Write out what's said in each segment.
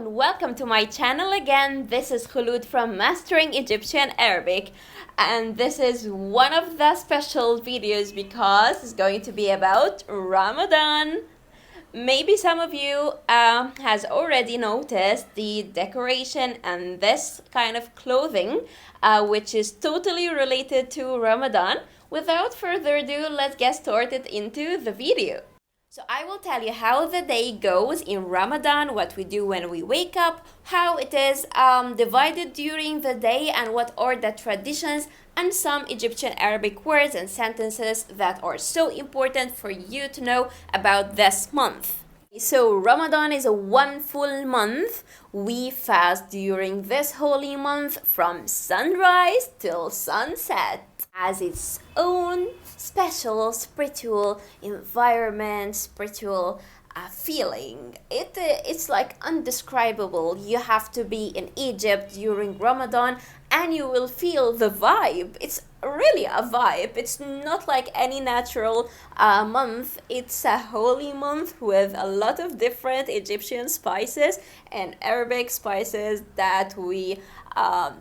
and welcome to my channel again. This is Khulud from Mastering Egyptian Arabic, and this is one of the special videos because it's going to be about Ramadan. Maybe some of you has already noticed the decoration and this kind of clothing which is totally related to Ramadan. Without further ado, let's get started into the video. So I will tell you how the day goes in Ramadan, what we do when we wake up, how it is divided during the day, and what are the traditions and some Egyptian Arabic words and sentences that are so important for you to know about this month. So Ramadan is a one full month. We fast during this holy month from sunrise till sunset, as its own special spiritual environment, spiritual feeling. It's like undescribable. You have to be in Egypt during Ramadan and you will feel the vibe. It's really a vibe. It's not like any natural month. It's a holy month with a lot of different Egyptian spices and Arabic spices that we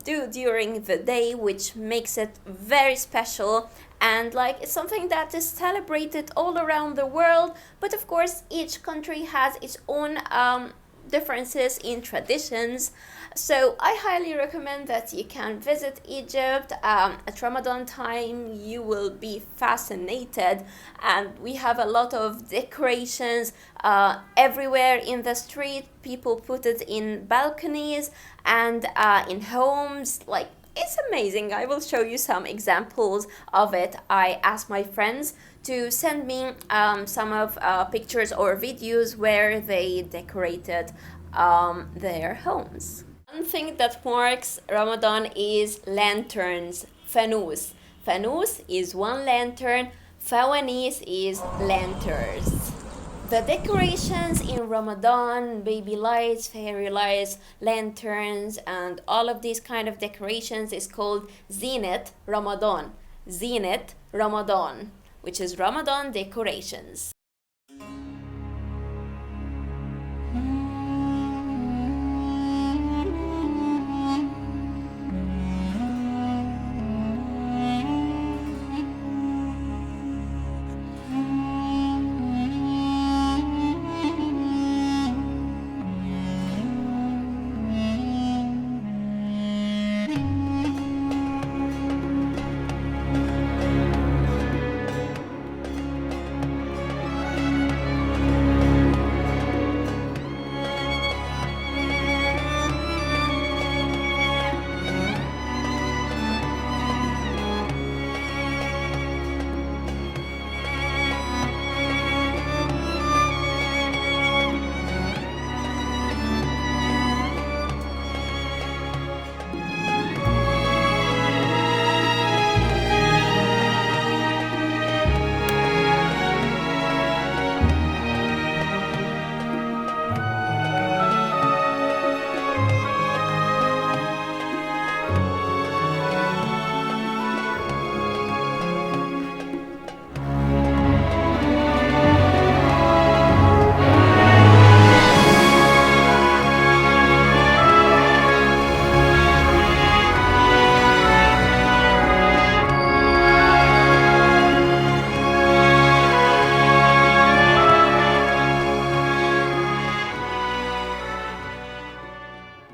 do during the day, which makes it very special. And like it's something that is celebrated all around the world, but of course each country has its own differences in traditions. So I highly recommend that you can visit Egypt at Ramadan time. You will be fascinated, and we have a lot of decorations everywhere in the street. People put it in balconies and in homes. Like, it's amazing. I will show you some examples of it. I asked my friends to send me some of pictures or videos where they decorated their homes. One thing that marks Ramadan is lanterns, fanus. Fanus is one lantern, fawanis is lanterns. The decorations in Ramadan, baby lights, fairy lights, lanterns, and all of these kind of decorations is called Zinat Ramadan. Zinat Ramadan, which is Ramadan decorations.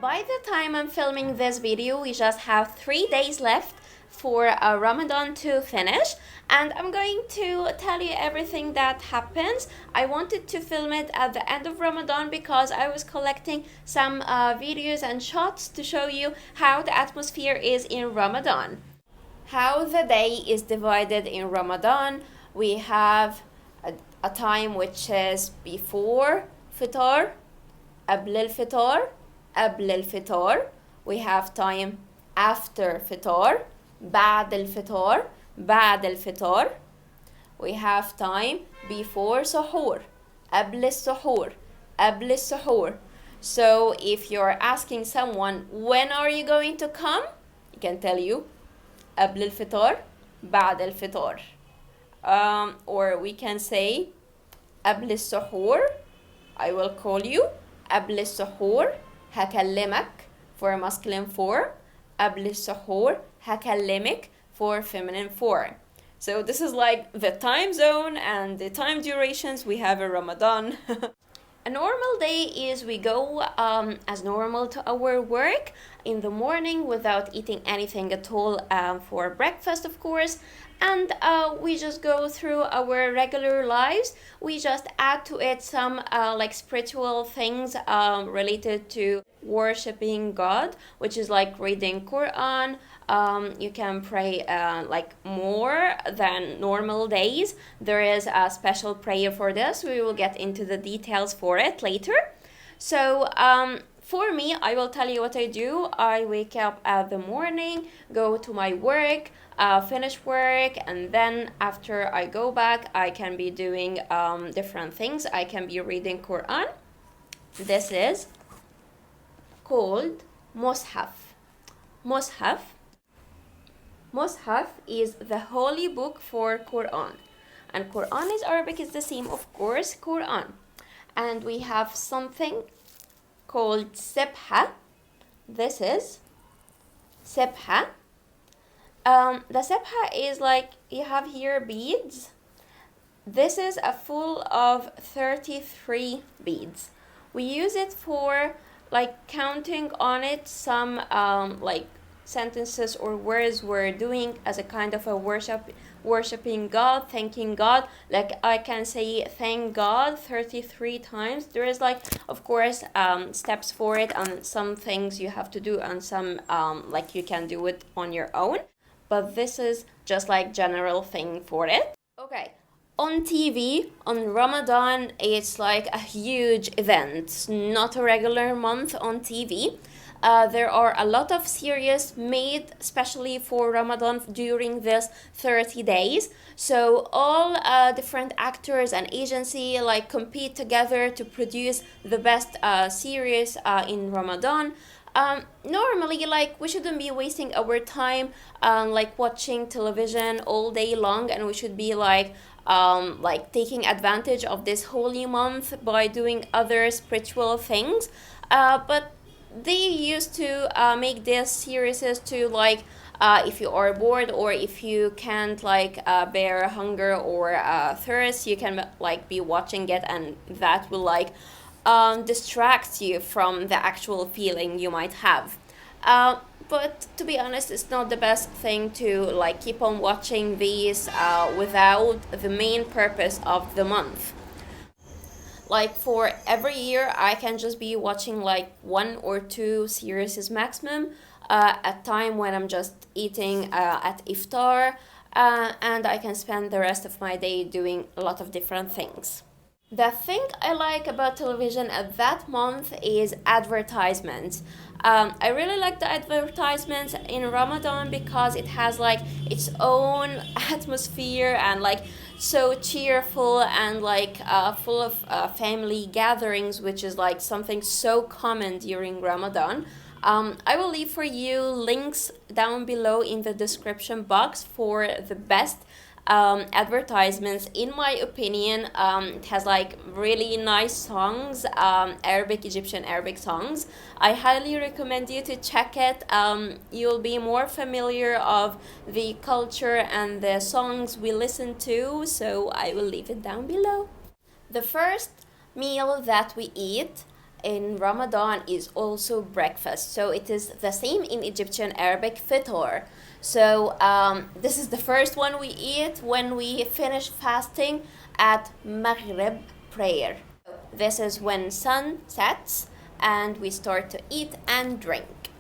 By the time I'm filming this video, we just have 3 days left for Ramadan to finish, and I'm going to tell you everything that happens. I wanted to film it at the end of Ramadan because I was collecting some videos and shots to show you how the atmosphere is in Ramadan. How the day is divided in Ramadan. We have a time which is before Fitr, قبل الفطار, قبل الفطار. We have time after Fitr, بعد الفطار, بعد الفطار. We have time before Sahur, قبل السحور, قبل السحور. So if you're asking someone, when are you going to come? You can tell you, قبل الفطار, بعد الفطار. Or we can say, قبل السحور, I will call you قبل السحور هكلمك for masculine form. قبل السحور هكلمك for feminine form. So this is like the time zone and the time durations we have in Ramadan. A normal day is we go as normal to our work in the morning without eating anything at all for breakfast, of course, and we just go through our regular lives. We just add to it some like spiritual things related to worshiping God, which is like reading Quran. You can pray like more than normal days. There is a special prayer for this. We will get into the details for it later. So for me, I will tell you what I do. I wake up at the morning, go to my work, finish work, and then after I go back, I can be doing different things. I can be reading Quran. This is called Mushaf. Mushaf. Mushaf is the holy book for Quran. And Quran is Arabic, is the same, of course, Quran. And we have something called Sebha. This is Sebha. The Sebha is like, you have here beads. This is a full of 33 beads. We use it for like counting on it some like sentences or words we're doing as a kind of a worshiping God, thanking God. Like I can say thank God 33 times. There is like, of course, steps for it, and some things you have to do, and some like you can do it on your own, but this is just like general thing for it. Okay. On TV, on Ramadan, it's like a huge event. It's not a regular month on TV. There are a lot of series made especially for Ramadan during this 30 days. So all different actors and agency like compete together to produce the best series in Ramadan. Normally, like, we shouldn't be wasting our time like watching television all day long, and we should be like taking advantage of this holy month by doing other spiritual things. But they used to make this series to like if you are bored, or if you can't like bear hunger or thirst, you can like be watching it, and that will like distracts you from the actual feeling you might have. But to be honest, it's not the best thing to like keep on watching these without the main purpose of the month. Like for every year, I can just be watching like 1 or 2 series maximum at time when I'm just eating at Iftar, and I can spend the rest of my day doing a lot of different things. The thing I like about television at that month is advertisements. I really like the advertisements in Ramadan because it has like its own atmosphere, and like so cheerful, and like full of family gatherings, which is like something so common during Ramadan. I will leave for you links down below in the description box for the best advertisements. In my opinion, it has like really nice songs, Egyptian Arabic songs. I highly recommend you to check it. You'll be more familiar of the culture and the songs we listen to, so I will leave it down below. The first meal that we eat in Ramadan is also breakfast. So it is the same in Egyptian Arabic, Fitr. So this is the first one we eat when we finish fasting at Maghrib prayer. This is when sun sets and we start to eat and drink.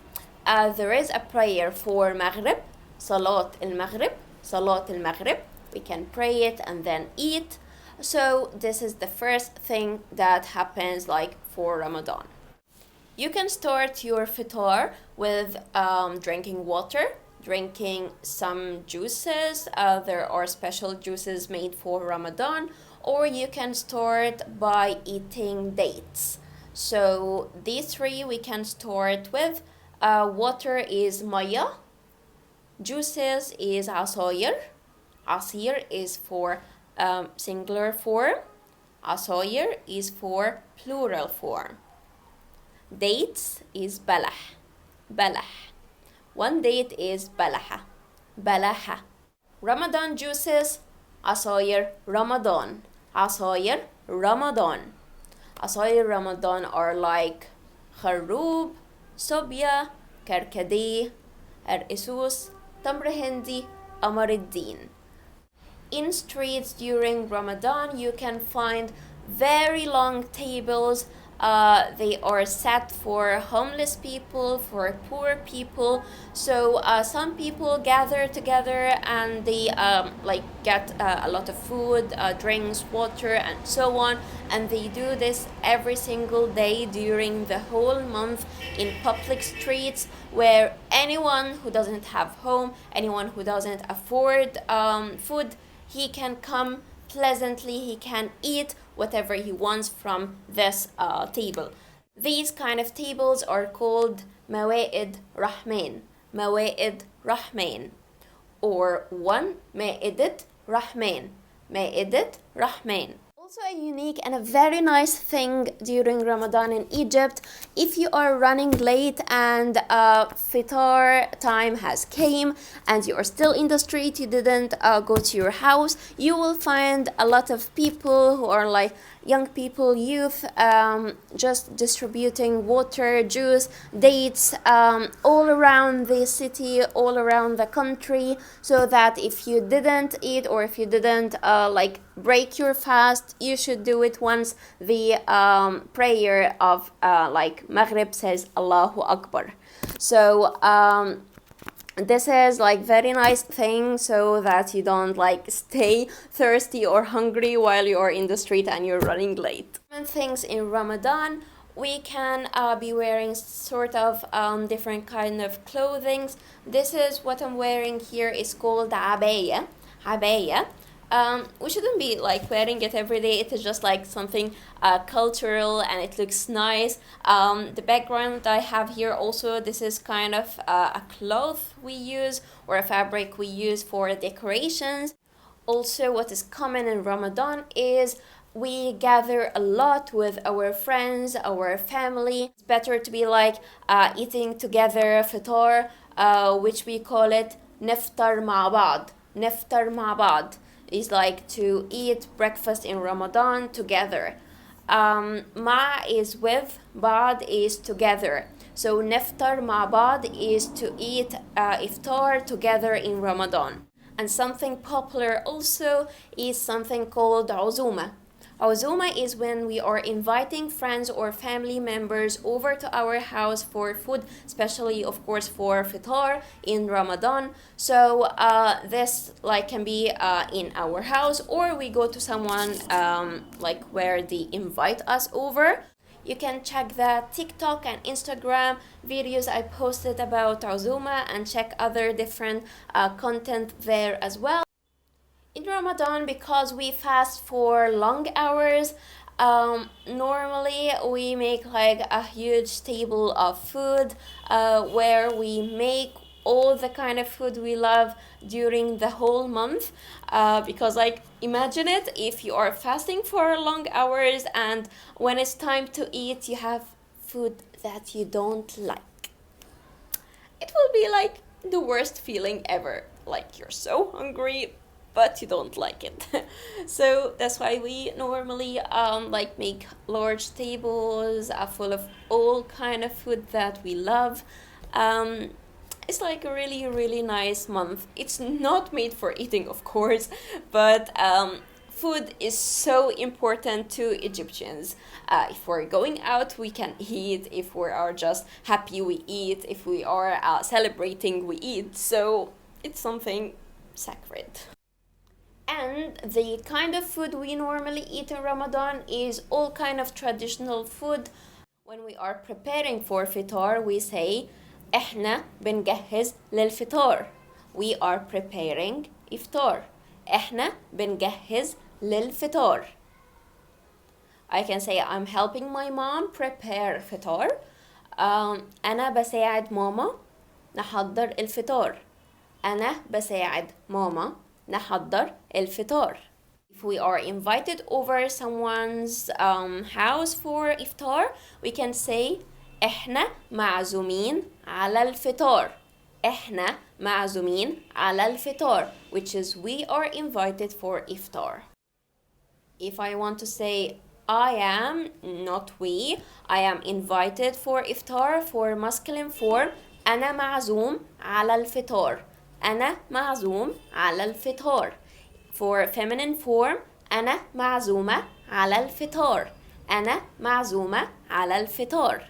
There is a prayer for Maghrib, Salat al-Maghrib, Salat al-Maghrib. We can pray it and then eat. So this is the first thing that happens like for Ramadan. You can start your Fitr with drinking water, drinking some juices. There are special juices made for Ramadan, or you can start by eating dates. So these 3 we can start with. Water is maya, juices is asayir. Asir is for singular form, asayir is for plural form. Dates is balah. Balah. One date is balaha. Balaha. Ramadan juices, عصاير Ramadan. عصاير Ramadan. عصاير Ramadan are like خروب, صوبيا, كركديه, الرئيسوس, تمر هندي, قمر الدين. In streets during Ramadan, you can find very long tables. They are set for homeless people, for poor people. So some people gather together and they get a lot of food, drinks, water, and so on. And they do this every single day during the whole month in public streets, where anyone who doesn't have home, anyone who doesn't afford food, he can come pleasantly, he can eat whatever he wants from this table. These kind of tables are called موائد رحمن. موائد رحمن. Or one مائدة رحمن. مائدة رحمن. Also a unique and a very nice thing during Ramadan in Egypt, if you are running late and Iftar time has came and you are still in the street, you didn't go to your house, you will find a lot of people who are like young people, youth, just distributing water, juice, dates all around the city, all around the country, so that if you didn't eat or if you didn't break your fast, you should do it once the prayer of Maghrib says Allahu Akbar. So this is very nice thing, so that you don't stay thirsty or hungry while you are in the street and you're running late. Things in Ramadan, we can be wearing sort of different kind of clothing. This is what I'm wearing here, is called abaya. Abaya. We shouldn't be wearing it every day. It is just something cultural and it looks nice. The background I have here also, this is kind of a cloth we use or a fabric we use for decorations. Also, what is common in Ramadan is we gather a lot with our friends, our family. It's better to be eating together, فطار, which we call it نفطر مع بعض. نفطر مع بعض is to eat breakfast in Ramadan together. Ma is with, bad is together. So neftar ma bad is to eat iftar together in Ramadan. And something popular also is something called عزومة. عزومة is when we are inviting friends or family members over to our house for food, especially of course for Iftar in Ramadan. So this can be in our house, or we go to someone where they invite us over. You can check the TikTok and Instagram videos I posted about Azuma and check other different content there as well. In Ramadan, because we fast for long hours, normally we make a huge table of food where we make all the kind of food we love during the whole month, because imagine it, if you are fasting for long hours and when it's time to eat you have food that you don't like. It will be the worst feeling ever. You're so hungry but you don't like it. So that's why we normally make large tables full of all kind of food that we love. It's a really, really nice month. It's not made for eating, of course, but food is so important to Egyptians. If we're going out, we can eat. If we are just happy, we eat. If we are celebrating, we eat. So it's something sacred. And the kind of food we normally eat in Ramadan is all kind of traditional food. When we are preparing for Iftar, we say إحنا بنجهز للفطار. We are preparing iftar. إحنا بنجهز للفطار. I can say I'm helping my mom prepare فطار. أنا بساعد ماما نحضر الفطار. أنا بساعد ماما نحضر الفطار. If we are invited over someone's house for iftar, we can say إحنا معزومين على الفطار. إحنا معزومين على الفطار, which is we are invited for iftar. If I want to say I am, not we, I am invited for iftar for masculine form, أنا معزوم على الفطار. أنا معزوم على الفطار. For feminine form, أنا معزومة على الفطار. أنا معزومة على الفطار.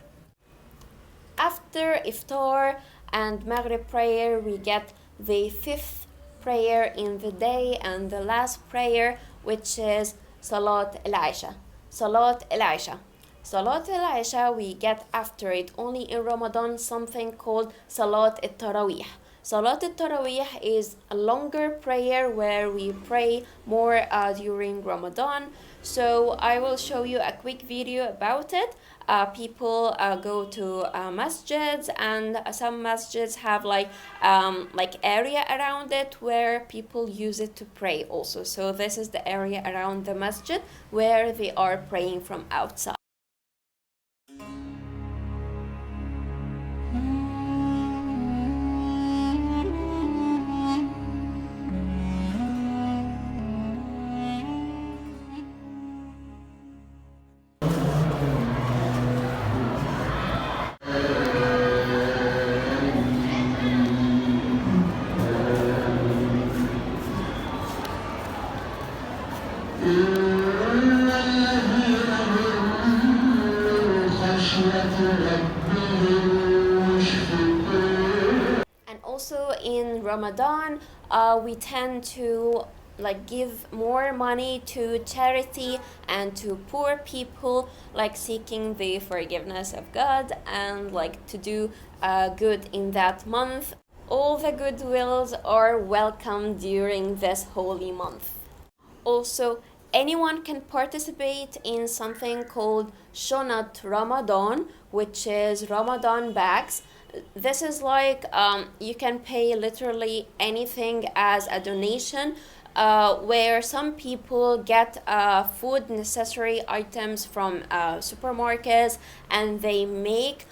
After iftar and Maghrib prayer, we get the fifth prayer in the day and the last prayer, which is Salat al-Isha. Salat al-Isha. Salat al-Isha we get after it only in Ramadan something called Salat al-Tarawih. Salat al-Tarawih is a longer prayer where we pray more during Ramadan. So I will show you a quick video about it. People go to masjids, and some masjids have like area around it where people use it to pray also. So this is the area around the masjid where they are praying from outside. And also in Ramadan, we tend to give more money to charity and to poor people, seeking the forgiveness of God and to do good in that month. All the goodwills are welcome during this holy month. Also, anyone can participate in something called Shonat Ramadan, which is Ramadan bags. This is you can pay literally anything as a donation, where some people get food necessary items from supermarkets, and they make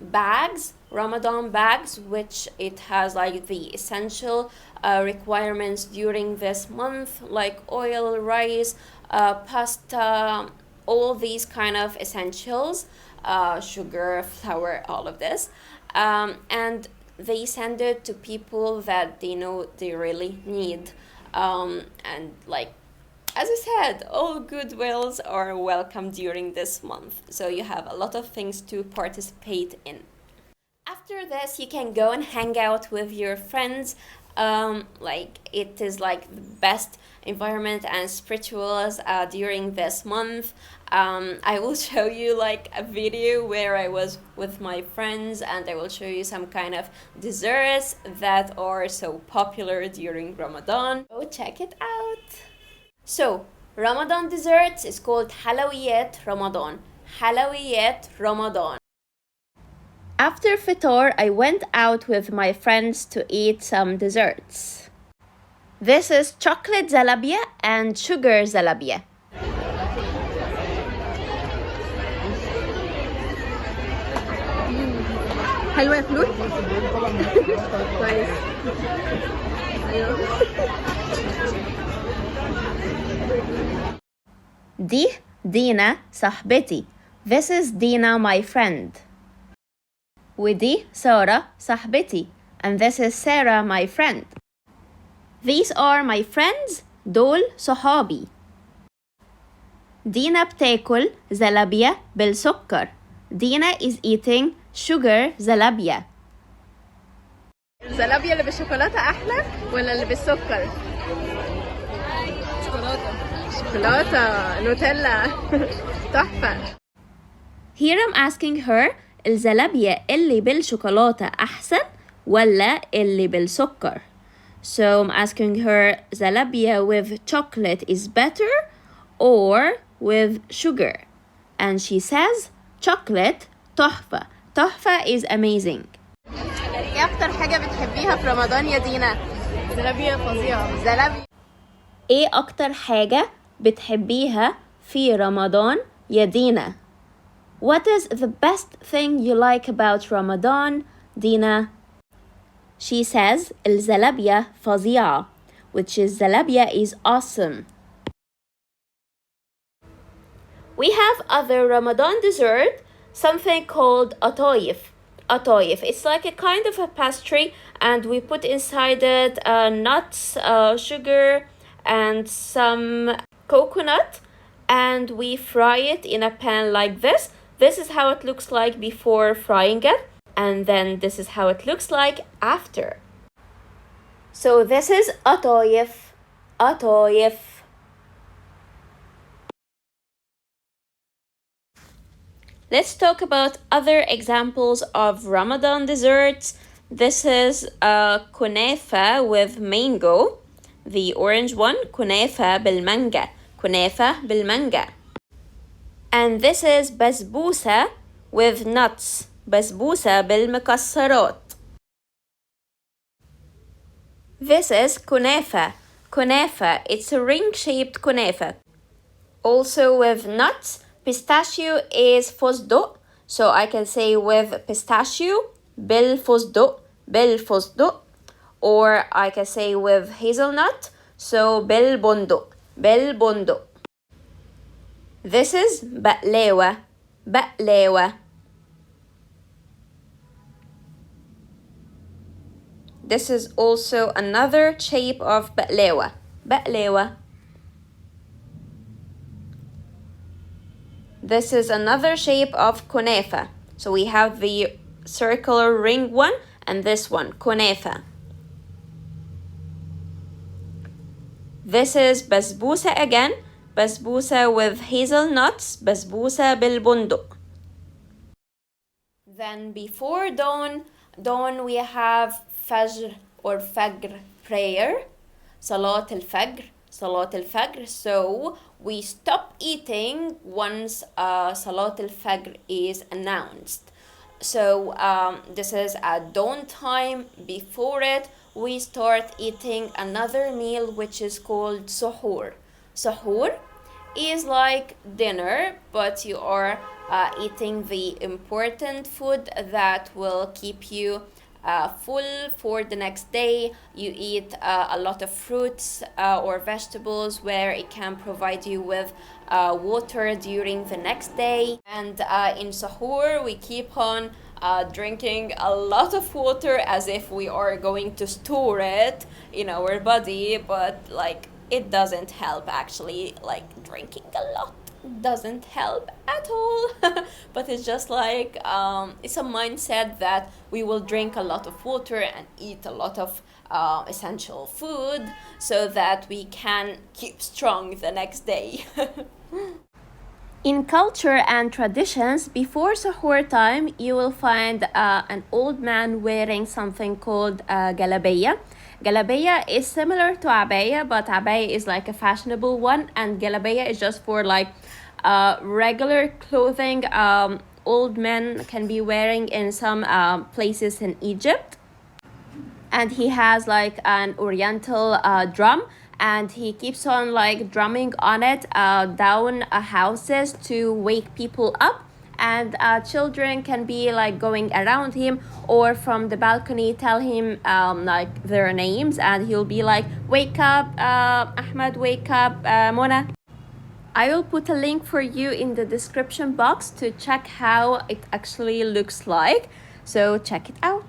bags, Ramadan bags, which it has the essential requirements during this month, like oil, rice, pasta, all these kind of essentials, sugar, flour, all of this, and they send it to people that they know they really need, and as I said, all goodwills are welcome during this month, so you have a lot of things to participate in. After this, you can go and hang out with your friends. It is the best environment and spirituals during this month. I will show you a video where I was with my friends, and I will show you some kind of desserts that are so popular during Ramadan. Go check it out. So Ramadan desserts is called Halawiyat Ramadan. Halawiyat Ramadan. After Fitr, I went out with my friends to eat some desserts. This is chocolate zalabia and sugar zalabia. حلوة يا فلوس؟ كويس. دي دينا صاحبتي. This is Dina, my friend. ودي سارة صاحبتي. And this is Sarah, my friend. These are my friends. دول صحابي. دينا بتاكل زلابيا بالسكر. Dina is eating sugar زلابيا. الزلابيا اللي بالشوكولاتة أحلى ولا اللي بالسكر؟ شوكولاتة نوتيلا تحفة. Here I'm asking her, الزلابيا اللي بالشوكولاتة أحسن ولا اللي بالسكر? So I'm asking her, زلابيا with chocolate is better or with sugar? And she says, chocolate تحفة. تحفة is amazing. ايه أكتر حاجة بتحبيها في رمضان يا دينا؟ زلابيا فظيعة. زلابيا. ايه أكتر حاجة بتحبيها في رمضان يا دينا؟ What is the best thing you like about Ramadan, Dina? She says الزلابية فظيعة, which is zalabia is awesome. We have other Ramadan dessert, something called atoyif. Atoyif, it's like a kind of a pastry, and we put inside it nuts, sugar, and some coconut, and we fry it in a pan like this. This is how it looks like before frying it, and then this is how it looks like after. So this is atoyif. Atoyif. Let's talk about other examples of Ramadan desserts. This is kunefa with mango. The orange one, kunefa بالمانجا. Kunefa بالمانجا. And this is basbousa with nuts. basbousa بالمكسرات. This is kunefa. Kunefa, it's a ring-shaped kunefa. Also with nuts. Pistachio is فستق, so I can say with pistachio بالفستق بالفستق, or I can say with hazelnut, so بالبندق بالبندق. This is بقلاوة بقلاوة. This is also another shape of بقلاوة بقلاوة. This is another shape of kunefa. So we have the circular ring one and this one, kunefa. This is basbousa again, basbousa with hazelnuts, basbousa بالبندق. Then before dawn we have fajr or fajr prayer, salat al-fajr. Salat al-Fajr. So we stop eating once Salat al-Fajr is announced. So this is at dawn time. Before it, we start eating another meal which is called Sahur. Sahur is like dinner, but you are eating the important food that will keep you full for the next day. You eat a lot of fruits or vegetables where it can provide you with water during the next day. And in Sahur we keep on drinking a lot of water as if we are going to store it in our body, but like it doesn't help actually. Like drinking a lot doesn't help at all. But it's just like it's a mindset that we will drink a lot of water and eat a lot of essential food so that we can keep strong the next day. In culture and traditions, before Sahur time, you will find an old man wearing something called galabeya. Galabeya is similar to abaya, but abaya is like a fashionable one, and galabeya is just for like regular clothing old men can be wearing in some places in Egypt. And he has like an oriental drum, and he keeps on like drumming on it down houses to wake people up. And children can be like going around him, or from the balcony tell him like their names, and he'll be like, wake up Ahmed, wake up Mona. I will put a link for you in the description box to check how it actually looks like, so check it out.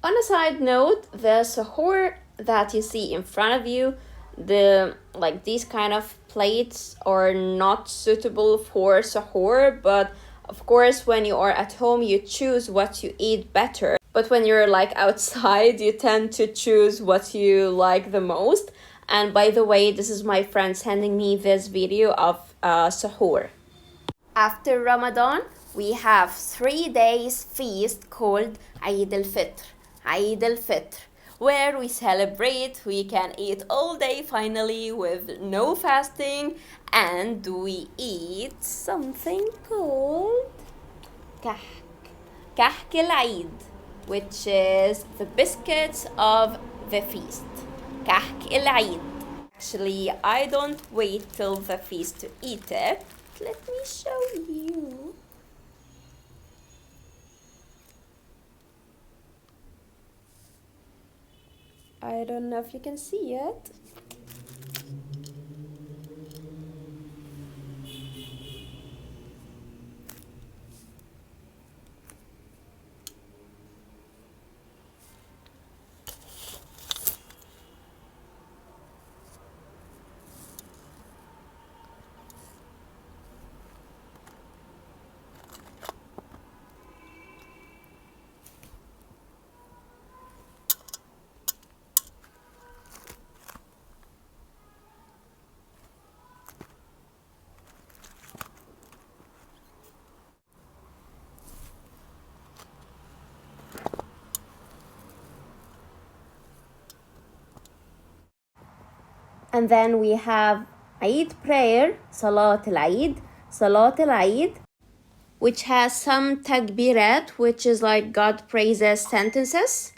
On a side note, the sahur that you see in front of you, these kind of plates are not suitable for sahur, but of course when you are at home you choose what you eat better. But when you're like outside, you tend to choose what you like the most. And by the way, this is my friend sending me this video of sahur. After Ramadan, we have 3 days feast called Eid al-Fitr. Eid al-Fitr, where we celebrate, we can eat all day finally with no fasting, and we eat something called kahk al-Eid, which is the biscuits of the feast. Kahk al-Eid. Actually, I don't wait till the feast to eat it. Let me show you. I don't know if you can see it. And then we have Eid prayer, Salat al-Eid, which has some takbirat, which is like God praises sentences.